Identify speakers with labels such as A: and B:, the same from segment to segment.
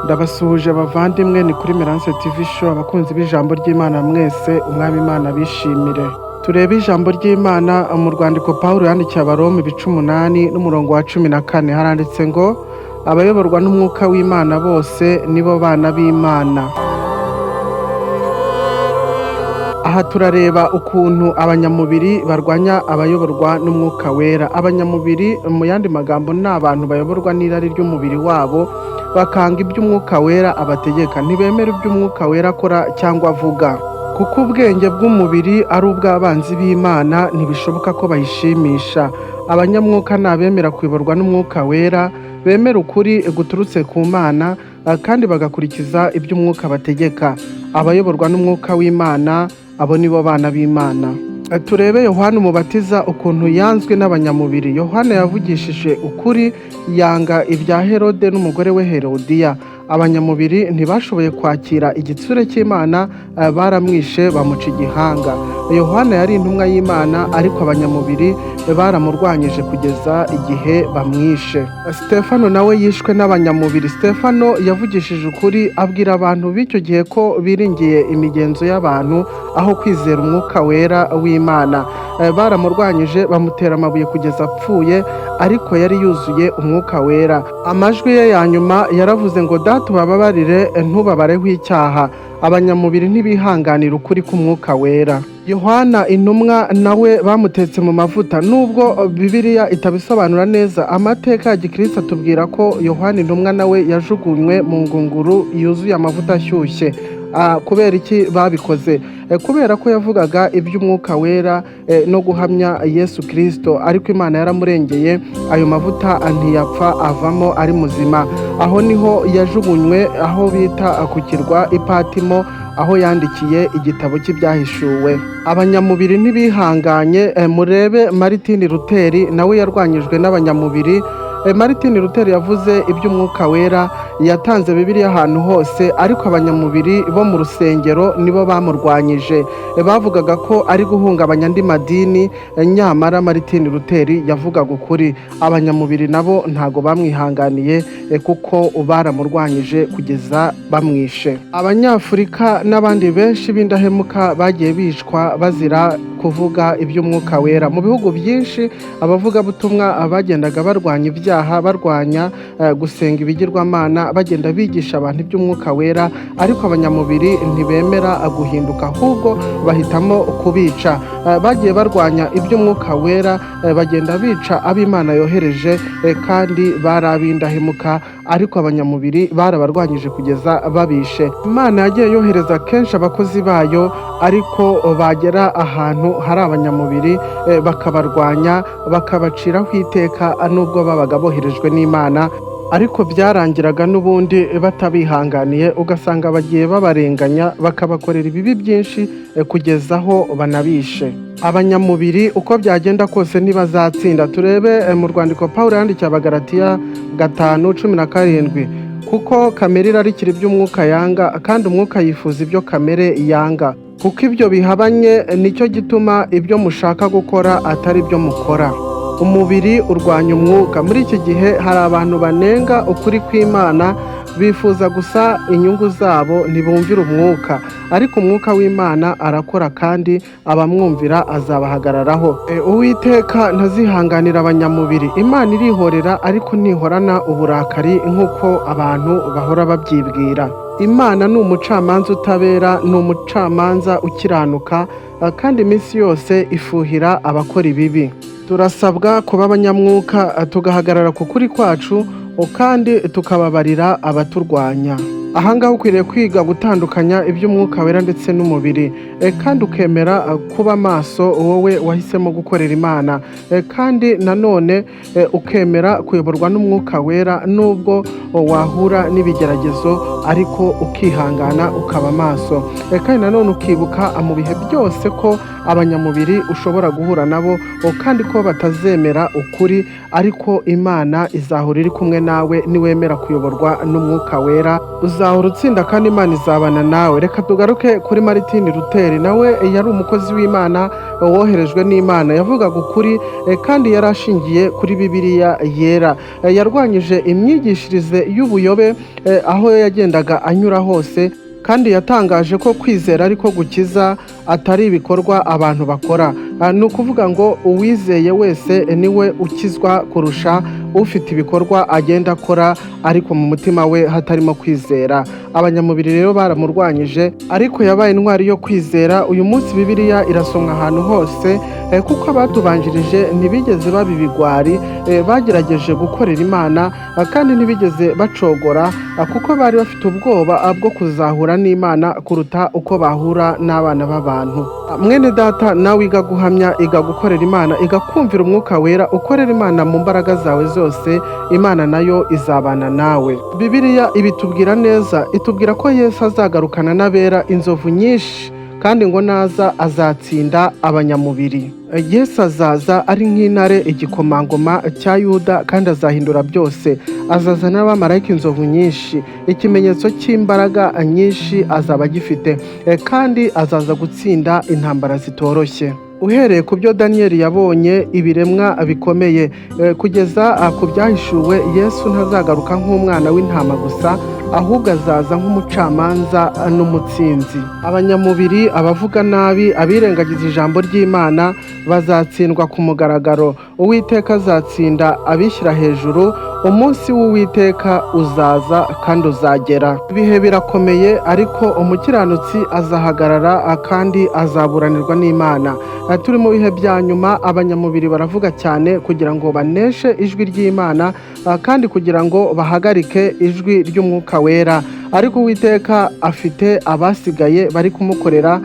A: Ndabasuhuje abavandimwe ni kuri Merance TV Show abakunzi b'ijambo ry'Imana mwese umwami Imana bishimire. Turebe ijambo ry'Imana mu rwandiko Pawulo yandikiye Abaroma 8 n'umurongo wa 14 haranditse ngo abayoborwa n'umwuka w'Imana bose nibo bana b'Imana. Aha turareba ukuntu abanyamubiri barwanya abayoborwa n'umwuka wera. Abanyamubiri mu yandi magambo ni abantu bayoborwa n'irari ry'umubiri wabo bakanga iby'umwuka wera abategeka, ntibemera iby'umwuka wera akora cyangwa avuga. Kuko ubwenge bw'umubiri ari ubw'abanzi b'Imana ntibishoboka ko bayishimisha. Abanyamwuka ni abemera kuyoborwa n'umwuka wera, bemera ukuri guturutse ku Mana kandi bagakurikiza iby'umwuka bategeka. Abayoborwa n'umwuka w'Imana abo nibo bana b'Imana. Turebe Yohana Umubatiza ukuntu yanzwe n'abanyamubiri. Yohana yavugishije ukuri, yanga ibya Herode n'umugore we Herodiya. Abanyamubiri ntibashoboye kwakira igitsure cy'Imana, baramwishe bamuca igihanga. Yohana yari intumwa y'Imana ariko abanyamubiri baramurwanyije kugeza igihe bamwishe. Stefano nawe yishwe n'abanyamubiri. Stefano yavugishije ukuri, abwira abantu b'icyo gihe ko biringiye imigenzo y'abantu aho kwizera umwuka wera w'Imana. Baramurwanyije bamutera amabuye kugeza apfuye, ariko yari yuzuye umwuka wera. Amajwi ye ya nyuma yaravuze ngo Data ubababarire ntubabareho icyaha. Abanyamubiri ntibihanganira ukuri k'umwuka wera. Yohana intumwa nawe bamutetse mu mavuta. Nubwo Bibiliya itabisobanura neza, amateka ya Gikristo atubwira ko Yohana intumwa nawe yajugunywe mu ngunguru yuzuye amavuta ashyushye. Kubera iki babikoze? Kubera ko yavugaga iby'umwuka wera no guhamya Yesu Kristo, ariko Imana yaramurengeye, ayo mavuta ntiyapfa avamo ari muzima. Aho niho yajugunywe, aho bita ku kirwa Ipatimo, aho yandikiye igitabo cy'ibyahishuwe. Abanyamubiri ntibihanganye. Murebe Martin Luther nawe yarwanyijwe n'abanyamubiri. Martin Luther yavuze iby'umwuka wera, yatanze Bibiliya ahantu hose, ariko abanyamubiri bo mu rusengero nibo bamurwanyije. Bavugaga ko ari guhungabanya andi madini, nyamara Martin Luther yavugaga ukuri. Abanyamubiri nabo ntago bamwihanganiye kuko baramurwanyije kugeza bamwishe. Abanyafurika n'abandi benshi b'indahemuka bagiye bicwa bazira kuvuga iby'umwuka wera. Mu bihugu byinshi abavugabutumwa bagendaga barwanya ibyaha, barwanya gusenga ibigirwamana, bagenda bigisha abantu iby'umwuka wera, ariko abanyamubiri ntibemera guhinduka, ahubwo bahitamo kubica. Bagiye barwanya iby'umwuka wera, bagenda bica ab'Imana yohereje, kandi bari ab'indahemuka, ariko abanyamubiri barabarwanyije kugeza babishe. Imana yagiye yohereza kenshi abakozi bayo, ariko bagera ahantu hari abanyamubiri bakabarwanya, bakabaciraho iteka nubwo babaga boherejwe n'Imana, ariko byarangiraga n'ubundi batabihanganiye, ugasanga bagiye babarenganya, bakabakorera ibibi byinshi kugeza aho banabishe. Abanyamubiri uko byagenda kose ntibazatsinda. Turebe mu rwandiko Pawulo yandikiye Abagalatiya 5:17, kuko kamere irarikira iby'umwuka yanga, kandi umwuka yifuza ibyo kamere yanga. Kuko ibyo bihabanye, nicyo gituma ibyo mushaka gukora atari byo mukora. Umubiri urwanya umwuka. Muri iki gihe hari abantu banenga ukuri kw'Imana, bifuza gusa inyungu zabo, ntibumvira umwuka, ariko umwuka w'Imana arakora kandi abamwumvira azabahagararaho. Uwiteka ntazihanganira abanyamubiri. Imana irihorera ariko ntihorana uburakari nk'uko abantu bahora babyibwira. Imana ni umucamanza utabera, ni umucamanza ukiranuka, kandi iminsi yose ifuhira abakora ibibi. Turasabwa kuba abanyamwuka, tugahagarara ku kuri kwacu, kandi tukababarira abaturwanya. Ahangaha ukwiriye kwiga gutandukanya iby'umwuka wera ndetse n'umubiri, kandi ukemera kuba maso wowe wahisemo gukorera Imana, kandi nanone ukemera kuyoborwa n'umwuka wera nubwo wahura n'ibigeragezo, ariko ukihangana ukaba maso, kandi nanone ukibuka mu bihe byose ko abanyamubiri ushobora guhura nabo, kandi ko batazemera ukuri, ariko Imana izahora iri kumwe nawe niwemera kuyoborwa n'umwuka wera. uzahora utsinda kandi Imana izabana nawe. Reka tugaruke kuri Martin Luther, nawe yari umukozi w'Imana woherejwe n'Imana, yavugaga ukuri kandi yari ashingiye kuri Bibiliya yera. Yarwanyije imyigishirize y'ubuyobe aho yagendaga anyura hose, kandi yatangaje ko kwizera ariko gukiza atari ibikorwa abantu bakora. Ni ukuvuga ngo uwizeye wese niwe ukizwa kurusha ufite ibikorwa agenda akora ariko mu mutima we hatarimo kwizera. Abanyamubiri rero baramurwanyije, ariko yabaye intwari yo kwizera. Uyu munsi Bibiliya irasomwa ahantu hose, kuko abatubanjirije ntibigeze baba ibigwari, bagerageje gukorera Imana kandi ntibigeze bacogora, kuko bari bafite ubwoba bwo kuzahura n'Imana kuruta uko bahura n'abana b'abantu. Mwene data, nawe iga guhamya, iga gukorera Imana, iga kumvira Umwuka Wera, ukorera Imana mu mbaraga zawe zose, Imana nayo izabana nawe. Bibiliya ibitubwira neza, itubwira ko Yesu azagarukana n'abera inzovu nyinshi, kandi ngo naza azatsinda abanyamubiri. Yesu azaza ari nk'intare, igikomangoma cya Yuda, kandi azahindura byose. Azaza n'abamarayika inzovu nyinshi, ikimenyetso cy'imbaraga nyinshi azaba agifite, kandi azaza gutsinda intambara zitoroshye. Uhereye ku byo Daniyeli yabonye ibiremwa bikomeye, kugeza ku byahishuwe, Yesu ntazagaruka nk'umwana w'intama gusa, ahubwo azaza nk'umucamanza n'umutsinzi. Abanyamubiri, abavuga nabi, abirengagiza ijambo ry'Imana bazatsindwa ku mugaragaro. Uwiteka azatsinda abishyira hejuru. Umunsi w'Uwiteka uzaza kandi uzagera. Ibihe birakomeye, ariko umukiranutsi azahagarara kandi azaburanirwa n'Imana. Turi mu bihe bya nyuma, abanyamubiri baravuga cyane kugira ngo baneshe ijwi ry'Imana, kandi kugira ngo bahagarike ijwi ry'Umwuka Wera. Ariko Uwiteka afite abasigaye bari kumukorera.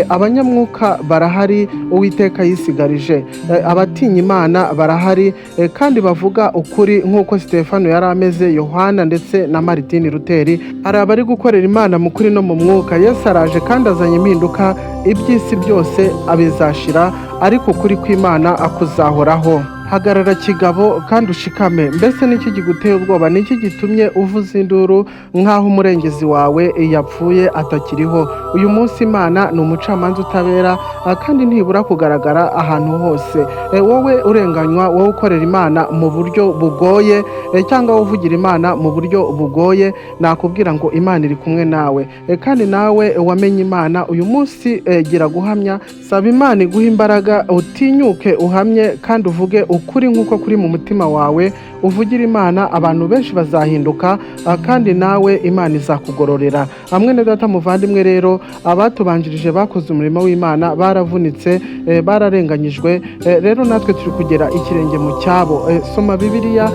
A: Abanyamwuka barahari Uwiteka yisigarije, abatinya Imana barahari, kandi bavuga ukuri nk'uko Stefano yari ameze, Yohana ndetse na Martin Luther. Hari abari gukorera Imana mu kuri no mu mwuka. Yesu araje kandi azanye impinduka. Iby'isi byose abizashira, ariko ukuri kw'Imana akuzahoraho. Hagarara kigabo kandi ushikame. Mbese niki kiguteye ubwoba? Niki gitumye uvuza induru nk'aho umurengezi wawe yapfuye atakiriho? Uyu munsi Imana ni umucamanza utabera, kandi ntibura kugaragara ahantu hose. Wowe urenganywa, wowe ukorera Imana mu buryo bugoye, cyangwa wowe uvugira Imana mu buryo bugoye, nakubwira ngo Imana iri kumwe nawe. Kandi nawe wamenye Imana, uyu munsi gira guhamya, saba Imana iguha imbaraga, utinyuke uhamye kandi uvuge ukuri nk'uko kuri mu mutima wawe. Uvugira Imana, abantu benshi bazahinduka, kandi nawe Imana izakugororera. Mwene data muvandimwe rero, abatubanjirije bakoze umurimo w'Imana baravunitse, bararenganyijwe, rero natwe turi kugera ikirenge mu cyabo. Soma Bibiliya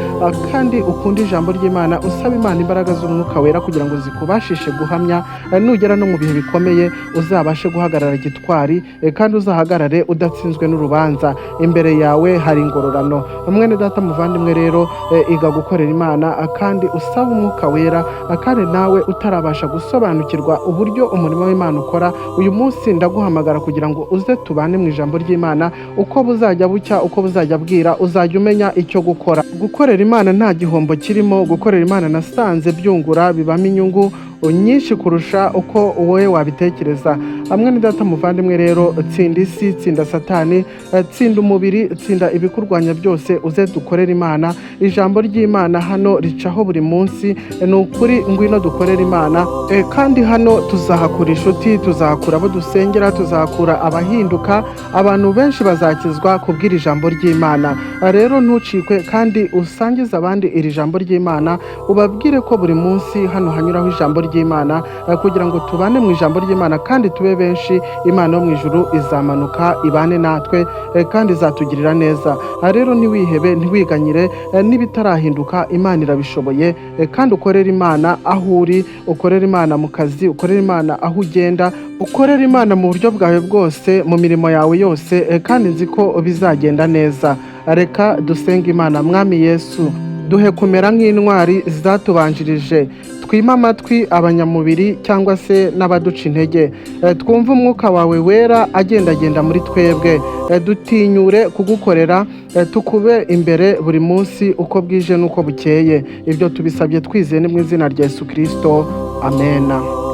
A: kandi ukunda ijambo ry'Imana, usaba Imana imbaraga z'Umwuka Wera kugira ngo zikubashishe guhamya. Nugera no mu bihe bikomeye uzabashe guhagarara gitwari, kandi uzahagarare udatsinzwe n'urubanza. Imbere yawe hari ingororano. Mwene data muvandimwe rero, iga gukorera Imana kandi usaba Umwuka Wera, kandi nawe utarabasha gusobanukirwa uburyo umurimo w'Imana ukora, uyu munsi ndaguhamagara kugira ngo uze tubane mu ijambo ry'Imana. Uko buzajya bucya, uko buzajya bwira, uzajya umenya icyo gukora. Gukorera Imana nta gihombo kirimo. Gukorera Imana nasanze byungura, bibamo inyungu nyinshi kurusha uko wowe wabitekereza. Mwene data muvandimwe rero, tsinda isi, tsinda Satani, tsinda umubiri, tsinda ibikurwanya byose, uze dukorera Imana. Ijambo ry'Imana hano ricaho buri munsi, ni ukuri, ngwino dukorera Imana. Kandi hano tuzahakura inshuti, tuzahakura abo dusengera, tuzahakura abahinduka. Abantu benshi bazakizwa kubwira ijambo ry'Imana. Rero ntucikwe kandi usangize abandi iri jambo ry'Imana, ubabwire ko buri munsi hano hanyuraho ijambo ry'Imana, kugira ngo tubane mu ijambo ry'Imana kandi tube benshi. Imana yo mu ijuru izamanuka ibane natwe, kandi izatugirira neza. Rero ntiwihebe, ntiwiganyire, n'ibitarahinduka Imana irabishoboye. Kandi ukorera Imana aho uri, ukorera Imana mu kazi, ukorera Imana aho ugenda, ukorera Imana mu buryo bwawe bwose, mu mirimo yawe yose, kandi nzi ko bizagenda neza. Reka dusenge Imana. Mwami Yesu, duhe kumera nk'intwari zatubanjirije. Twima amatwi abanyamubiri cyangwa se n'abaduca intege. Twumve Umwuka wawe Wera agendagenda muri twebwe. Dutinyure kugukorera, tukube imbere buri munsi uko bwije n'uko bukeye. Ibyo tubisabye twizeye ni mu izina rya Yesu Kristo. amena.